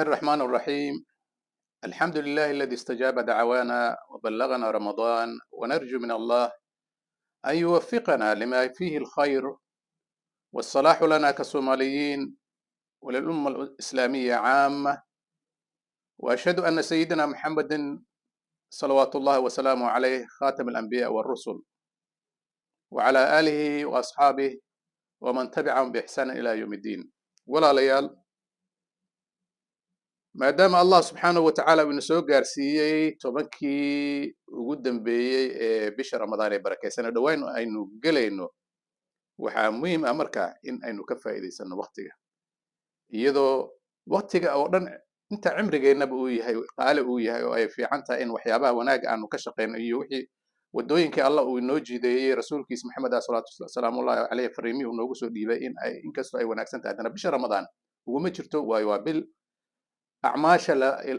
الله الرحمن الرحيم. الحمد لله الذي استجاب دعوانا وبلغنا رمضان، ونرجو من الله أن يوفقنا لما فيه الخير والصلاح لنا كصوماليين وللأمة الإسلامية عامة. وأشهد أن سيدنا محمد صلوات الله وسلامه عليه خاتم الأنبياء والرسل، وعلى آله وأصحابه ومن تبعهم بإحسان إلى يوم الدين. ولا ليال maadaama allah subxaanahu watacaala uu ina soo gaarsiiyey tobankii ugu dambeeyey ee bisha ramadaan ee barakaysanee dhowaan aynu gelayno, waxaa muhiim ah marka in aynu ka faa'iidaysano waktiga, iyadoo waktiga oo dhan inta cimrigeennaba uu yahay qaali uu yahay, oo ay fiican tahay in waxyaabaha wanaaga aanu ka shaqayno iyo wixii wadooyinkii allah uu inoo jiideeyey rasuulkiisa maxamed salaamullahi caleyh fariimihii uu noogu soo dhiibay in ay inkastoo ay wanaagsan tahay haddana bisha ramadaan uguma jirto, waayo waa bil acmaasha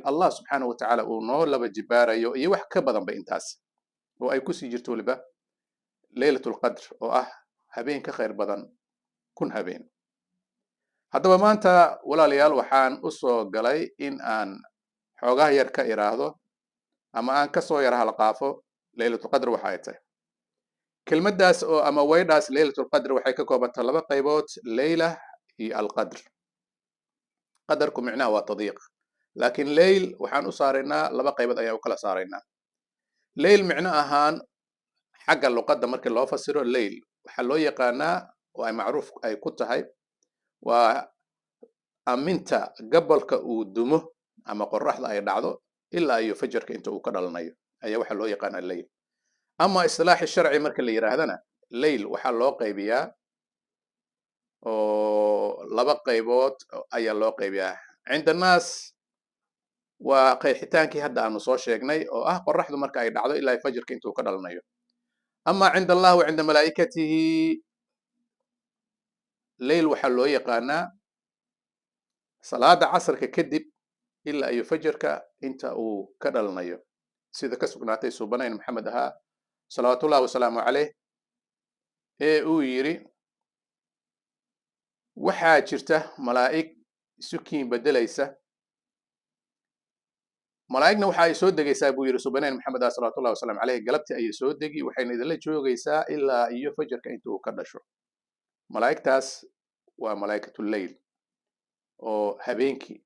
allah subxaanahu watacaala uu noo laba jibaarayo iyo wax ka badanba intaas, oo ay kusii jirto waliba leylatulqadr oo ah habeen ka khayr badan kun habeen. haddaba maanta walaalayaal waxaan u soo galay in aan xoogaha yar ka iraahdo ama aan kasoo yar halqaafo leylatulqadr waxa ay tahay. kelmaddaas oo ama weydhaas leylatulqadr waxay ka koobantaa laba qaybood, leyla iyo alqadr. qadarku micnaha waa tadyiiq, laakiin leyl waxaan u saaraynaa laba qaybood ayaan u kala saaraynaa. leyl micno ahaan xagga luqadda markii loo fasiro leyl waxaa loo yaqaanaa oo ay macruuf ay ku tahay waa aminta gabolka uu dumo ama qoraxda ay dhacdo ilaa iyo fajarka inta uu ka dhalanayo ayaa waxaa loo yaqaanaa leyl. ama istilaaxi sharci marka la yidhaahdana leyl waxaa loo qaybiyaa oo laba qaybood ayaa loo qaybiyaa. cinda annaas waa qeexitaankii hadda aanu soo sheegnay oo ah qoraxdu marka ay dhacdo ilaa fajrka intuu ka dhalanayo. ama cinda allah wa cinda malaa'ikatihi leyl waxaa loo yaqaanaa salaada casrka kadib ilaa iyo fajarka inta uu ka dhalanayo, sida ka sugnaatay suubanayn maxamed ahaa salawaatullahi wasalaamu caleyh ee uu yidhi waxaa jirta malaa'ig isu kiin bedelaysa, malaa'igna waxa ay soo degaysaa buu yidhi suubanayn maxamed ah salawaatullahi wasalaamu caleyh, galabtii ayay soo degi waxayna idinla joogaysaa ilaa iyo fajarka inta uu ka dhasho. malaa'igtaas waa malaa'ikatuleyl oo habeenkii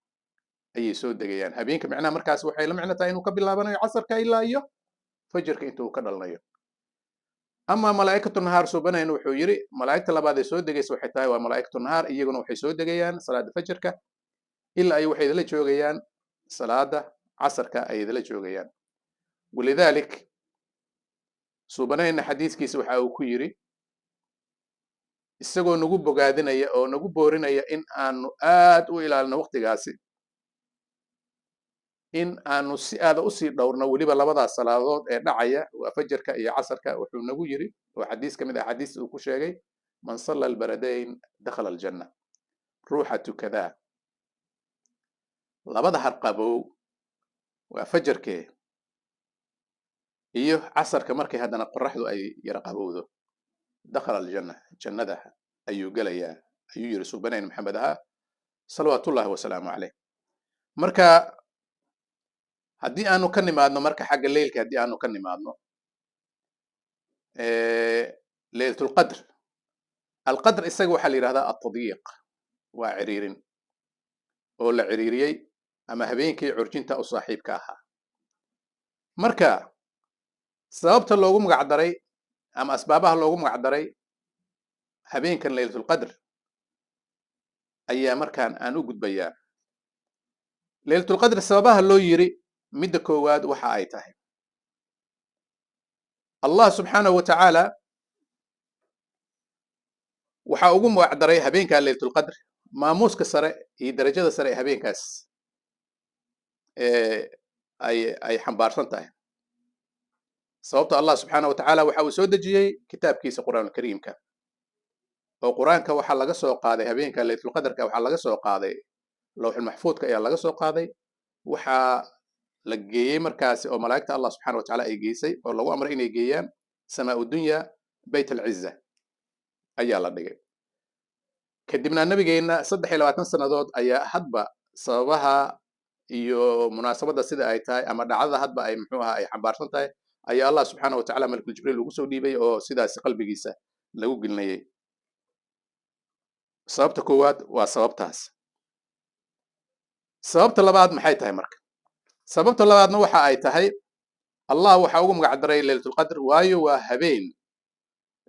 ayay soo degayaan. habeenka micnaha markaas waxay la micno tahay inuu ka bilaabanayo casarka ilaa iyo fajarka inta uu ka dhalanayo. ama malaa'ikatu nahaar suubanayn wuxuu yidhi malaa'igta labaad ee soo degaysa waxay tahay waa malaa'ikatu nahaar, iyaguna waxay soo degayaan salaada fajarka ilaa iyo waxay idinla joogayaan salaada casarka ay idinla joogayaan. walidalik suubanayna xadiiskiisa waxa uu ku yidhi isagoo nagu bogaadinaya oo nagu boorinaya in aanu aad u ilaalino waqtigaasi, in aanu si aada usii dhowrno weliba labadaas salaadood ee dhacaya waa fajarka iyo casarka. wuxuu nagu yidhi oo xadiis ka mid ah xadiis uu ku sheegay man salla albaradayn dakhala aljanna, ruuxa tukadaa labada harqabow waa fajarkee iyo casarka markay haddana qoraxdu ay yara qabowdo, dakhala aljanna, jannada ayuu gelayaa ayuu yidhi suubanayn maxamed ahaa salawaatullahi wasalaamu caleyh. marka haddii aanu ka nimaadno marka xagga leylka haddii aanu ka nimaadno leylatulqadr, alqadr isaga waxaa la yidhahdaa atadyiiq, waa ciriirin oo la ciriiriyey ama habeenkii curjinta u saaxiibka ahaa. marka sababta loogu magac daray ama asbaabaha loogu magac daray habeenkan leylatulqadr ayaa markaan aan u gudbayaa. leylatulqadr sababaha loo yiri midda koowaad waxa ay tahay allah subxaanahu watacaala waxa ugu magac daray habeenka leylatulqadr maamuuska sare iyo darajada sare ee habeenkaas ay xambaarsan tahay. sababta allah subxaanahu watacaala waxa uu soo dejiyey kitaabkiisa qur'aanulkariimka, oo qur-aanka waxaa laga soo qaaday habeenka leylatulqadrka waxaa laga soo qaaday lawxulmaxfuudka ayaa laga soo qaaday, waxaa la geeyey markaasi oo malaa'igta allah subxaanahu watacaala ay geysay oo lagu amray inay geeyaan samaa dunya bayt alciza ayaa la dhigay. kadibna nabigeenna 23 sannadood ayaa hadba sababaha iyo munaasabada sida ay tahay ama dhacdada hadba ay muxuu ahaa ay xambaarsan tahay ayaa allah subxaana watacaala malakul jibriil ugu soo dhiibay oo sidaasi qalbigiisa lagu gelinayay. sababta koowaad waa sababtaas. sababta labaad maxay tahay marka? sababta labaadna waxa ay tahay allah waxa ugu magac daray laylatulqadr waayo waa habeen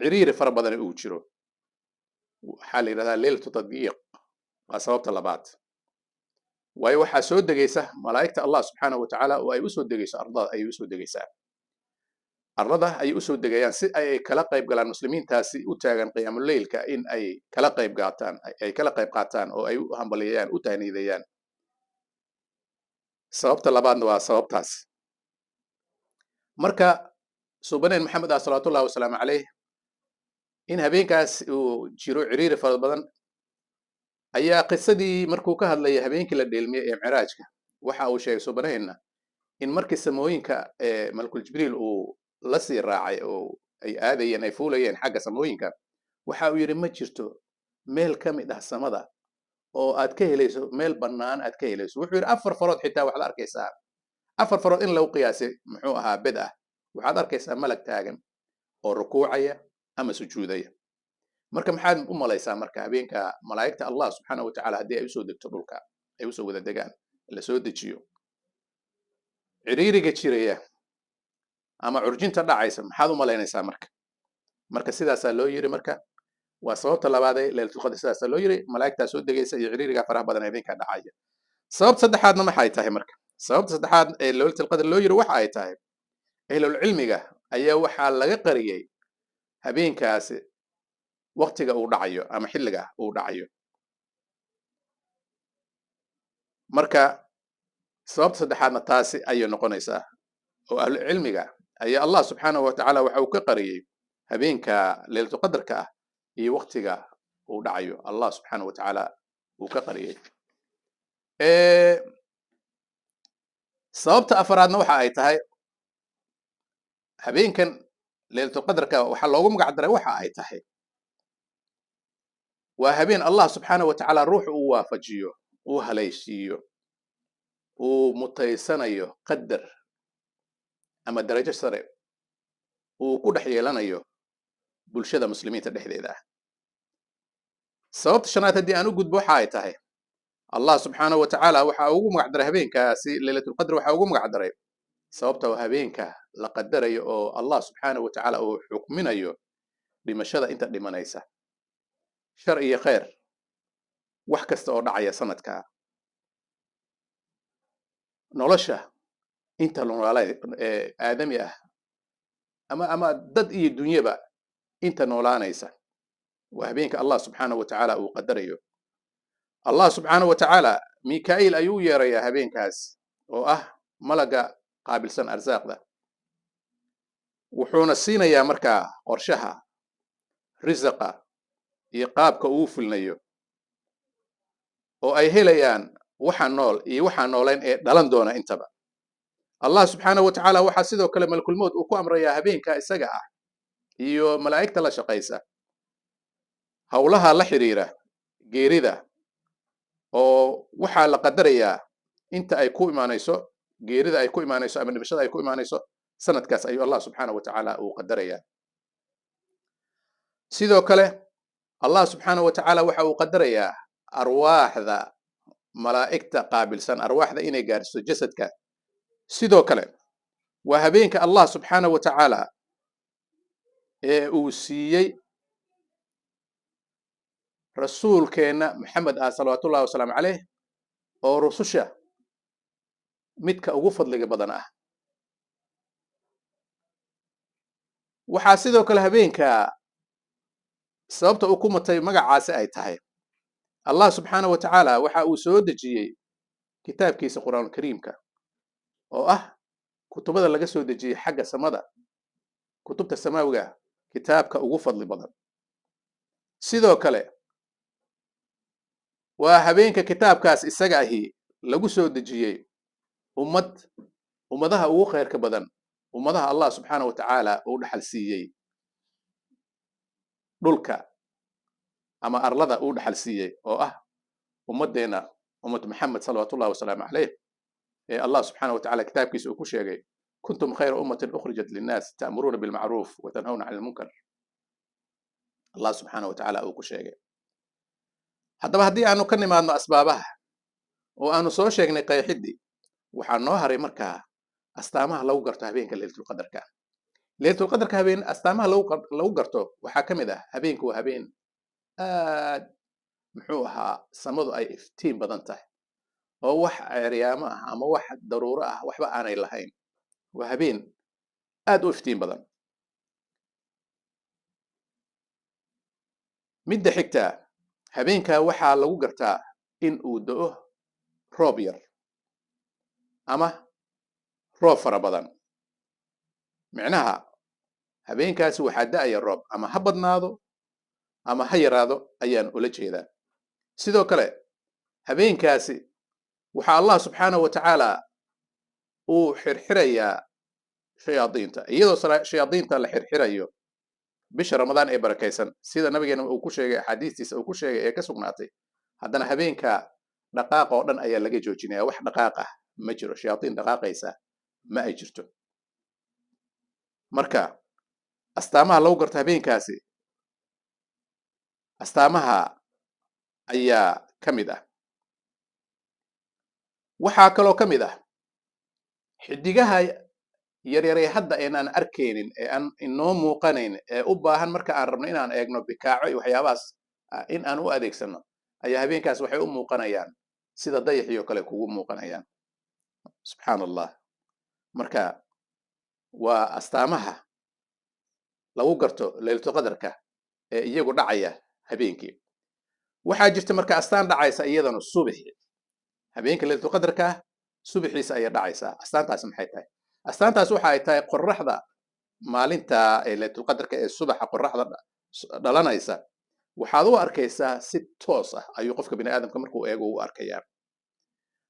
ciriiri fara badan uu jiro, waxaa la yidhahdaa leylatu tadyiiq. waa sababta labaad. waayo waxaa soo degaysa malaa'igta allah subxaanahu watacaala oo ay usoo degayso ardada ayay usoo degaysaa. arlada ayay usoo degayaan si ay kala qayb galaan muslimiintaasi u taagan qiyaamuleylka in ay kala qayb qaataan oo ay u hambaliyayaan u tahniidayaan. sababta labaadna waa sababtaas. marka subaneen maxamed ah salawaatullahi wasalaamu caleyh in habeenkaas uu jiro ciriiri fara badan ayaa qisadii markuu ka hadlayay habeenkii la dheelmiyey ee micraajka waxa uu sheegay subaneenna in markii samooyinka malakul jibriil uu la sii raacay oo ay aadayeen ay fuulayeen xagga samooyinka waxa uu yidhi ma jirto meel ka mid ah samada oo aad ka helayso meel bannaan aad ka helayso. wuxuu yidhi 4 farood xitaa waxaad arkaysaa 4 farood in lagu qiyaasay muxuu ahaa bed ah waxaad arkaysaa malag taagan oo rukuucaya ama sujuudaya. marka maxaad u malaysaa marka habeenka malaa'igta allah subxaanahu watacaala haddii ay usoo degto dhulka ay usoo wada degaan la soo dejiyo ciriiriga jiraya ama curjinta dhacaysa maxaad u malaynaysaa marka? marka sidaasaa loo yiri. marka waa sababta labaad ee laylatulqadr sidaasaa loo yiri, malaa'igtaa soo degaysa iyo ciriiriga faraha badan habeenkaa dhacaya. sababta saddexaadna maxay tahay marka? sababta saddexaad ee laylatulqadr loo yiri waxa ay tahay ahlul cilmiga ayaa waxaa laga qariyay habeenkaasi waqtiga uu dhacayo ama xilliga uu dhacayo. marka sababta saddexaadna taasi ayay noqonaysaa oo ahlul cilmiga ayaa allah subxaanahu watacaala waxa uu ka qariyay habeenka laylatulqadrka ah iyo waqtiga uu dhacayo allah subxaanahu watacaala uu ka qariyay. sababta afaraadna waxa ay tahay habeenkan laylatulqadrka waxaa loogu magac daray waxa ay tahay waa habeen allah subxaanahu watacaala ruuxa uu waafajiyo uu halaysiiyo uu mutaysanayo qadar ama darajo sare uu ku dhex yeelanayo bulshada muslimiinta dhexdeeda ah. sababta shanaad haddii aan u gudbo waxa ay tahay allah subxaanahu watacaala waxa ugu magac daray habeenkaasi laylatulqadr waxa ugu magac daray sababta oo habeenka la qadarayo oo allah subxaanahu watacaala uu xukminayo dhimashada inta dhimanaysa shar iyo khayr wax kasta oo dhacaya sanadka nolosha inta noolaalay aadami ah ama dad iyo dunyaba inta noolaanaysa waa habeenka allah subxaanahu watacaala uu qadarayo. allah subxaanahu watacaala mikail ayuu yeerayaa habeenkaas oo ah malaga qaabilsan arsaaqda wuxuuna siinayaa markaa qorshaha risaqa iyo qaabka uu fulinayo oo ay helayaan waxa nool iyo waxa noolayn ee dhalan doona intaba. allah subxaanahu watacaala waxaa sidoo kale malakul mawt uu ku amrayaa habeenka isaga ah iyo malaa'igta la shaqaysa howlaha la xiriira geerida oo waxaa la qadarayaa inta ay ku imaanayso geerida ay ku imaanayso ama dhimashada ay ku imaanayso sanadkaas ayuu allah subxaanahu watacaala uu qadarayaa. sidoo kale allah subxaanahu watacaala waxa uu qadarayaa arwaaxda malaa'igta qaabilsan arwaaxda inay gaarsiiso jasadka. sidoo kale waa habeenka allah subxaanahu watacaala ee uu siiyey rasuulkeenna maxamed ah salawaatullahi wasalaamu caleyh oo rususha midka ugu fadliga badan ah. waxaa sidoo kale habeenka sababta uu ku matay magacaasi ay tahay allah subxaanahu watacaala waxa uu soo dejiyey kitaabkiisa qur'aan kariimka oo ah kutubada laga soo dejiyey xagga samada kutubta samaawiga kitaabka ugu fadli badan. sidoo kale waa habeenka kitaabkaas isaga ahi lagu soo dejiyey ummadaha ugu khayrka badan ummadaha allah subxaanahu watacaala uu dhaxal siiyey dhulka ama arlada uu dhaxal siiyey oo ah ummaddeena ummad maxamed salawaatullahi wasalaamu caleyh الله سبحانه وتعالى كتاب كيس وكشيء كنتم خير أمة أخرجت للناس تأمرون بالمعروف وتنهون عن المنكر الله سبحانه وتعالى أو كشيء هذا بهدي أنو كن ما أنه أسبابها وأنو سو شيء نقي حدي وحنو هري مركها أستامها لو قرتها بينك ليلة القدر كان ليلة القدر كهبين أستامها لو قرته وحكم ذا هبينك وهبين محوها صمد أي افتين بدنته oo wax ciyaama ah ama wax daruuro ah waxba aanay lahayn waa habeen aad u iftiin badan midda xigta habeenka waxaa lagu gartaa in uu da'o roob yar ama roob fara badan micnaha habeenkaasi waxaa da'aya roob ama ha badnaado ama ha yaraado ayaan ula jeedaa sidoo kale habeenkaasi waxaa allah subxaanahu wa tacaala uu xirxirayaa shayaadiinta iyadoo shayaadiinta la xirxirayo bisha ramadaan ee barakaysan sida nabigeena uu ku sheegay xadiistiisa uu ku sheegay ee ka sugnaatay haddana habeenka dhaqaaq oo dhan ayaa laga joojinaya wax dhaqaaq ah ma jiro shayaadiin dhaqaaqaysa ma ay jirto marka astaamaha lagu garto habeenkaasi astaamaha ayaa ka mid ah waxaa kaloo ka mid ah xidigaha yaryaree hadda aynaan arkaynin ee aan inoo muuqanayn ee u baahan marka aan rabno inaan eegno bikaaco iyo waxyaabahaas in aan u adeegsano ayaa habeenkaas waxay u muuqanayaan sida dayaxii oo kale kugu muuqanayaan subxaan allah marka waa astaamaha lagu garto laylatul qadarka ee iyagu dhacaya habeenkii waxaa jirta marka astaan dhacaysa iyadana subaxi habeenka laylatul qadarka subaxiisa ayaa dhacaysa astaantaas maxay tahay astaantaas waxa ay tahay qorraxda maalinta laylatul qadarka ee subaxa qorraxda dhalanaysa waxaad u arkaysaa si toos ah ayuu qofka bini aadamka markuu eego u arkayaa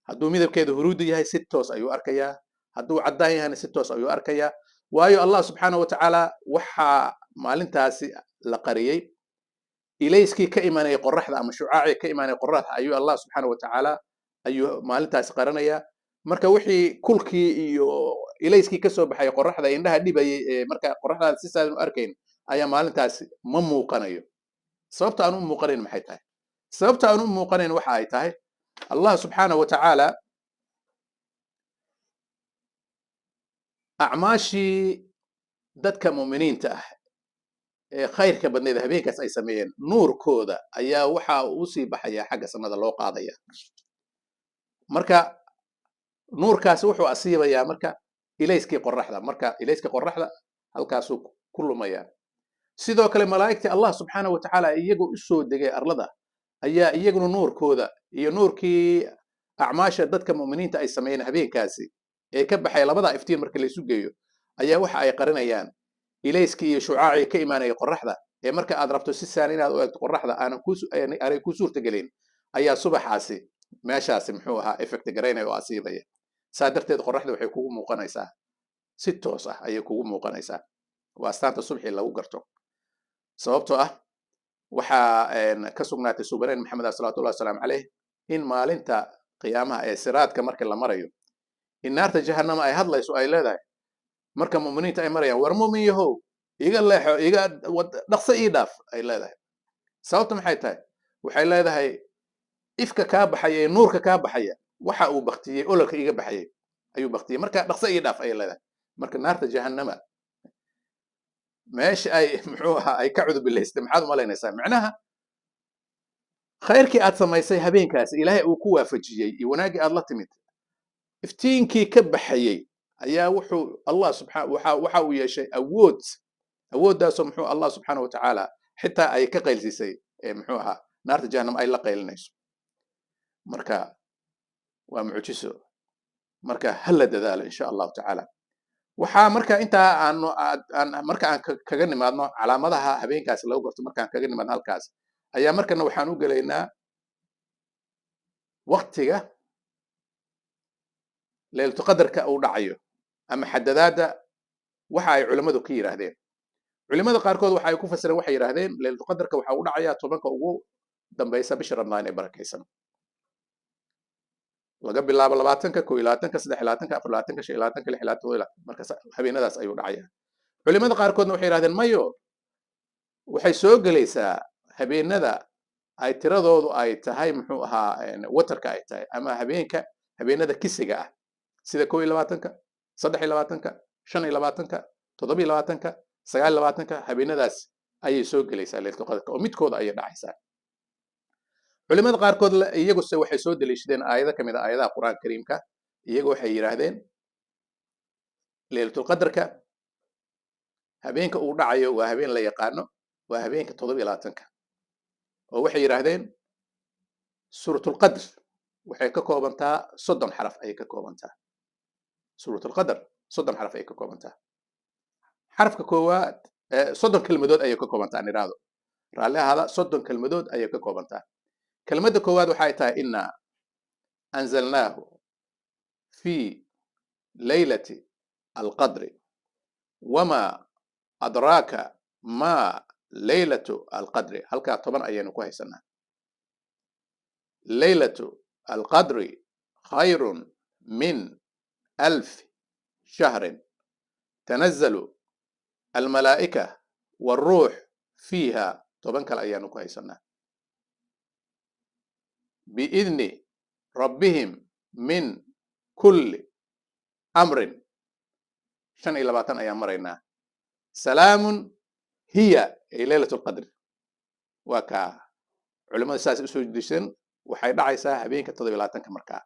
hadduu midabkeedu huruudi yahay si toos ayuu arkayaa hadduu caddaan yahayna si toos ayuu arkayaa waayo allah subxaanahu wa tacaala waxaa maalintaasi la qariyey ilayskii ka imanayay qorraxda ama shucaacii ka imanayay qorraxda ayuu allah subxaanahu wa tacaala ayuu maalintaasi qaranayaa marka wixii kulkii iyo ilayskii ka soo baxay qorraxda indhaha dhibayay ee marka qorraxda si saadan u arkayn ayaa maalintaasi ma muuqanayo sababta aan u muuqanayn maxay tahay sababta aan u muuqanayn waxa ay tahay allah subxaanahu wa tacaala acmaashii dadka mu'miniinta ah ee khayrka badneed habeenkaas ay sameeyeen nuurkooda ayaa waxa uu sii baxaya xagga samada loo qaadaya marka nuurkaasi wuxuu asiibayaa marka ilayskii qorraxda marka ilayskii qorraxda halkaasuu ku lumaya sidoo kale malaa'igtii allah subxaanahu wa tacaala iyagoo u soo degay arlada ayaa iyaguna nuurkooda iyo nuurkii acmaasha dadka mu'miniinta ay sameeyeen habeenkaasi ee ka baxay labada iftiin marka la isu geeyo ayaa waxa ay qarinayaan ilayskii iyo shucaacii ka imaanaya qorraxda ee marka aad rabto si saan inaad u eegto qorraxda aanay ku suurtagelin ayaa subaxaasi meeshaasi muxuu ahaa effect garaynaya oo asiibaya saa darteed qorraxda waxay kugu muuqanaysaa si toos ah ayay kugu muuqanaysaa waa astaanta subxii lagu garto sababtoo ah waxaa ka sugnaatay suubanayn maxamed salawaatullahi wasalaamu caleyh in maalinta qiyaamaha ee siraadka marka la marayo in naarta jahannama ay hadlayso ay leedahay marka mu'miniinta ay marayaan war mu'min yahow iga leexo iga dhaqso ii dhaaf ay leedahay sababta maxay tahay waxay leedahay ifka kaa baxaya ee nuurka kaa baxaya waxa uu baktiyey ololka iga baxayay ayuu baktiyey marka dhaqso ii dhaaf ay leedahay marka naarta jahannama meesha ay muxuu ahaa ay ka cudubilaystay maxaad u malaynaysaa micnaha khayrkii aad samaysay habeenkaasi ilaahay uu ku waafajiyey iyo wanaaggii aad la timid iftiinkii ka baxayey ayaa wuxuu allah waxa uu yeeshay awooddaasoo muxuu allah subxaanahu wa tacaala xitaa ay ka qaylsiisay muxuu ahaa naarta jahannama ay la qaylinayso marka waa mucjiso marka hala dadaalo insha allahu tacaala waxaa marka intaa marka aan kaga nimaadno calaamadaha habeenkaasi lagu garto markaan kaga nimaadno halkaas ayaa markana waxaan u gelaynaa waqtiga laylatul qadarka uu dhacayo ama xadadaada waxa ay culimmadu ka yiraahdeen culimmada qaarkood waxa ay ku fasireen waxay yiraahdeen laylatul qadarka waxa uu dhacayaa tobanka ugu dambaysa bisha ramadaan ee barakaysan laga bilaabo 20-ka 21-ka 23-ka 24-ka 25-ka 26-ka marka habeenadaas ayuu dhacayaa culimada qaarkoodna waxay yiraahdeen mayo waxay soo galaysaa habeenada ay tiradoodu ay tahay muxuu ahaa waterka ay tahay ama habeenada kisiga ah sida 21-ka 23-ka 25-ka 27-ka 29-ka habeenadaas ayay soo galaysaa laylatul qadarka oo midkooda ayay dhacaysaa culimada qaarkood iyagu waxay soo daliishadeen aayado kamid ah aayadaha quraanka kariimka iyagu waxay yiraahdeen laylatul qadarka habeenka uu dhacayo waa habeen la yaqaano waa habeenka 27-ka oo waxay yiraahdeen suuratul qadr waxay ka koobantaa 30 xaraf ayay ka koobantaa suuratul qadr 30 xaraf ayay ka koobantaa xarafka koowaad 30 kelmadood ayay ka koobantaa niraado raalli ahada 30 kelmadood ayay ka koobantaa kelmadda koowaad waxay tahay inna anzalnaahu fi laylati alqadri wama adraaka ma laylatu alqadri halkaa 10 ayaynu ku haysanaa laylatu alqadri khayrun min 1000 shahrin tanazzalu almalaa'ika والروح فيها 10 kale ayaanu ku haysanaa بإذن ربهم من كل أمر 25 أيام مرينا سلام هي ليلة القدر وكا علماء الساس أسوديشن وحي دعيسا هبينك تضبيلاتن كمركا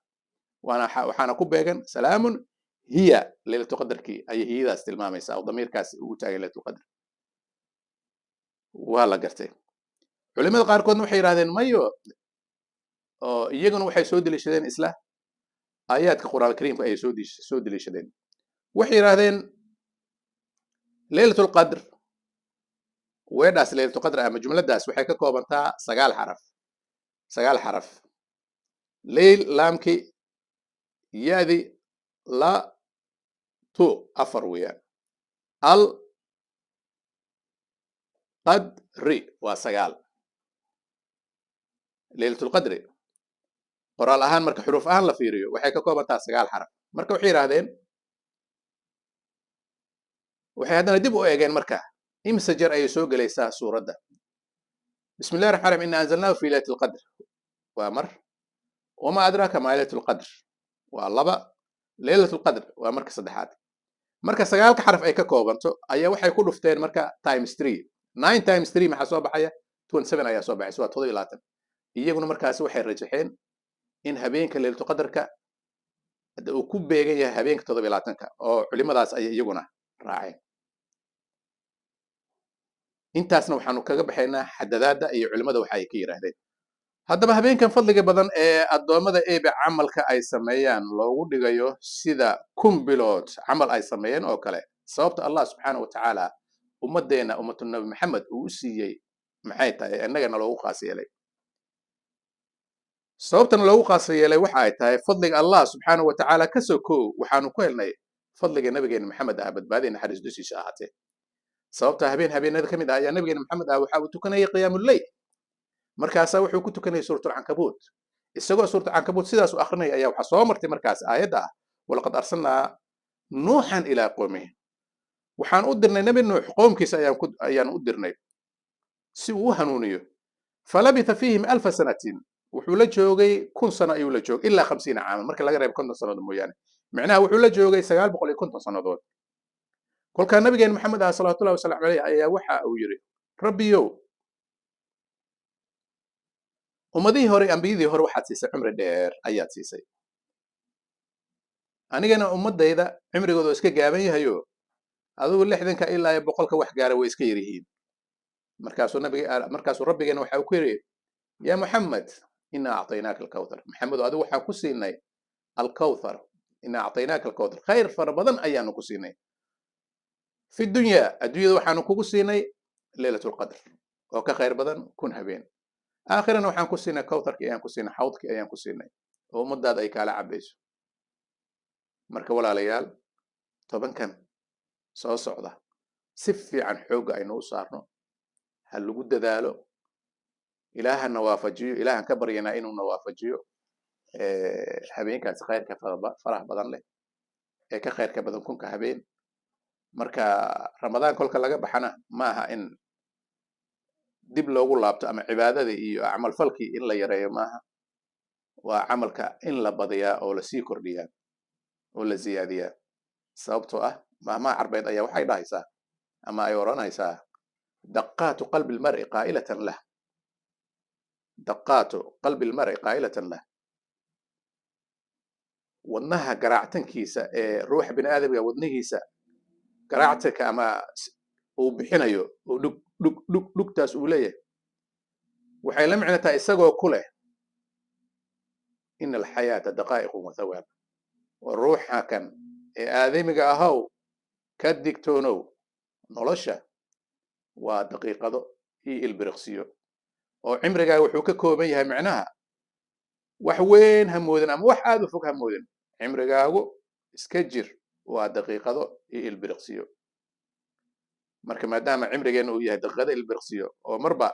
وحانا كوبيغن سلام هي ليلة القدر كي أي هي ذا استلماميسا أو ضمير كاس وتاي ليلة القدر وهلا قرتي علماء قاركون وحي رادين مايو iyaguna waxay soo dilishadeen isla aayaadka quraanka kariimka ay soo dilishadeen waxay yiraahdeen laylatul qadr weedaas laylatul qadr ama jumladaas waxay ka koobantaa 9 xaraf layl laamki yaadi la tu afar weeyaan al qadri waa 9 laylatul qadri qoraal ahaan marka xuruuf ahaan la fiiriyo waxay ka koobantaa 9 xaraf marka waxay yiraahdeen waxay hadana dib u eegeen marka imsa jeer ay soo galaysaa suurada bismillaahir rahmaanir rahiim inna anzalnaahu fi laylatil qadr waa mar wama adraaka ma laylatul qadr waa laba laylatul qadr waa marka saddexaad marka 9 xaraf ay ka koobanto ayaa waxay ku dhufteen marka times 3 9 times 3 maxaa soo baxaya 27 ayaa soo baxaysa waa 27 iyaguna markaas waxay rajaxeen in habeenka laylatul qadarka uu ku beegan yahay habeenka 27-ka oo culimadaas ay iyaguna raaceen intaasna waxaanu kaga baxaynaa xadadaada iyo culimada waxa ay ka yiraahdeen haddaba habeenkan fadliga badan ee adoomada eebe camalka ay sameeyaan loogu dhigayo sida kumbilood camal ay sameeyeen oo kale sababta Allah subhanahu wa ta'ala ummadeena ummatu nabi maxamed uu siiyay maxay tahay annagana loogu qaas yeelay sababtan loogu qaas yeelay waxa ay tahay fadliga Allah subhanahu wa ta'ala ka soo koow waxaanu ku helnay fadliga nabigeena maxamed ah badbaadina xariis dusiisa ahaatee sababta habeenada kamid ah ayaa nabigeena maxamed ah waxa uu tukanayay qiyaamul layl markaas wuxuu ku tukanayay suuratul ankabut isagoo suuratul ankabut sidaas u akhrinay ayaa waxa soo martay markaas aayada walaqad arsalnaa nuuhan ila qawmihi waxaan u dirnay nabi nuux qoomkiisa ayaan u dirnay si uu hanuuniyo falabitha fihim 1000 sanatin wuxuu la joogay 1000 sano ayuu la joogay ilaa 50 caam marka laga reebo 50 sanadood mooyaane macnaha wuxuu la joogay 950 sanadood kolka nabigeena maxamed ah sallallahu alayhi wasallam ayaa waxa uu yiri rabbiyo ummadii hore ambiyadii hore waxaad siisay cumri dheer ayaad siisay anigana ummadayda cumrigoodu iska gaaban yahayo adigu 60ka ilaa 100ka wax gaara way iska yirihiin markaasuu rabbigeena waxa uu ku yiri ya muhammad inna a'taynaaka al-kawthar maxamed adigu waxa ku siinay al-kawthar inna a'taynaaka al-kawthar khayr farabadan ayaanu ku siinay fi dunya adduunyada waxaanu kugu siinay laylatul qadr oo ka khayr badan kun habeen aakhirana waxaan ku siinay kawtharki ayaan ku siinay xawdki ayaan ku siinay oo ummadaada ay kala cabayso marka walaalayaal 10kan soo socda si fiican xooga aynu u saarno hal lagu dadaalo ilaahana waafajiyo ilaahan ka baryana inuu nawaafajiyo habeenkaas khayrka faraha badan leh ee ka khayrka badan kunka habeen marka ramadaan kolka laga baxana maaha in dib loogu laabto ama cibaadada iyo camal falkii in la yareeyo maaha waa camalka in la badiyaa oo la sii kordhiyaa oo la ziyaadiyaa sababtoo ah mahmaha carbeed ayaa waxay dhahaysaa ama ay oranaysaa daqaatu qalbi lmar'i qaa'ilatan lah daqaatu qalbi lmar'i qaa'ilatan lah wadnaha garaactankiisa ee ruuxa bini aadamka wadnihiisa garaactanka ama uu bixinayo oo dhugtaas uu leeyahay waxay la micno tahay isagoo ku leh ina alxayaata daqaa'iqun wa thawaab ruuxa kan ee aadamiga ahow ka digtoonow nolosha waa daqiiqado iyo ilbiriqsiyo oo cimrigaaga wuxuu ka kooban yahay micnaha wax weyn ha moodin ama wax aad u fog ha moodin cimrigaagu iska jir waa daqiiqado iyo ilbiriqsiyo marka maadaama cimrigeena uu yahay daqiiqado ilbiriqsiyo oo marba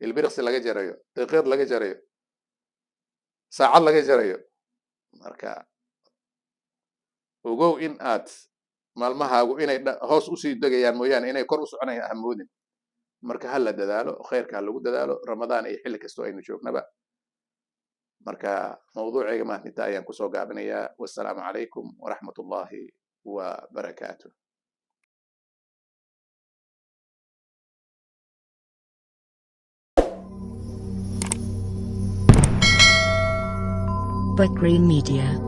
ilbiriqsi laga jarayo daqiiqad laga jarayo saacad laga jarayo marka ogow in aad maalmahaagu inay hoos usii degayaan mooyaane inay kor u soconayaan ha moodin marka ha la dadaalo khayrka ha lagu dadaalo ramadaan iyo xilli kastoo aynu joognaba marka mawduucayga maanta inta ayaan kusoo gaabinayaa wassalaamu calaykum waraxmat ullahi wa barakaatuh But Green Media.